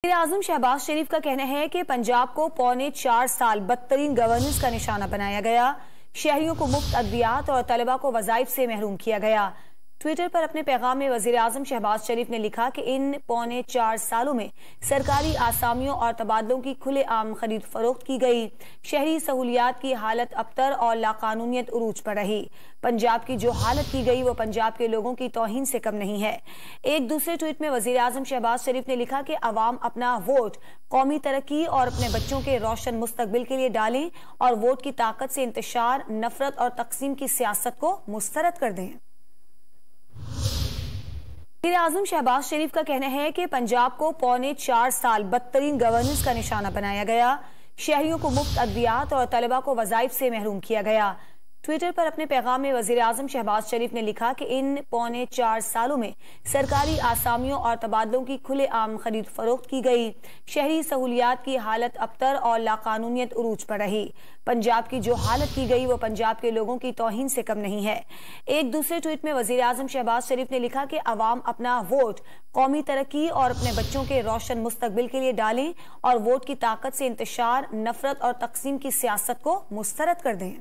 वज़ीर-ए-आज़म शहबाज शरीफ का कहना है कि पंजाब को पौने 4 साल बदतरीन गवर्नेंस का निशाना बनाया गया। शहरियों को मुफ्त अद्वियात और तलबा को वज़ाइफ से महरूम किया गया। ट्विटर पर अपने पैगाम में वज़ीर-ए-आज़म शहबाज शरीफ ने लिखा कि इन पौने 4 सालों में सरकारी आसामियों और तबादलों की खुलेआम खरीद फरोख्त की गई। शहरी सहूलियात की हालत अबतर और लाकानूनियत उरूज पर रही। पंजाब की जो हालत की गई वो पंजाब के लोगों की तौहीन से कम नहीं है। एक दूसरे ट्वीट में वज़ीर-ए-आज़म शहबाज शरीफ ने लिखा कि अवाम अपना वोट कौमी तरक्की और अपने बच्चों के रोशन मुस्तकबिल के लिए डालें और वोट की ताकत से इंतशार, नफरत और तकसीम की सियासत को मुस्तरद कर दें। वज़ीर-ए-आज़म शहबाज शरीफ का कहना है कि पंजाब को पौने 4 साल बदतरीन गवर्नेंस का निशाना बनाया गया। शहरियों को मुफ्त अद्वियात और तलबा को वज़ाइफ से महरूम किया गया। ट्विटर पर अपने पैगाम में वज़ीर-ए-आज़म शहबाज शरीफ ने लिखा कि इन पौने 4 सालों में सरकारी आसामियों और तबादलों की खुलेआम खरीद फरोख्त की गई। शहरी सहूलियात की हालत अबतर और लाकानूनियत उरूज पर रही। पंजाब की जो हालत की गई वो पंजाब के लोगों की तौहीन से कम नहीं है। एक दूसरे ट्वीट में वज़ीर-ए-आज़म शहबाज शरीफ ने लिखा कि अवाम अपना वोट कौमी तरक्की और अपने बच्चों के रोशन मुस्तकबिल के लिए डालें और वोट की ताकत से इंतशार, नफरत और तकसीम की सियासत को मुस्तरद कर दें।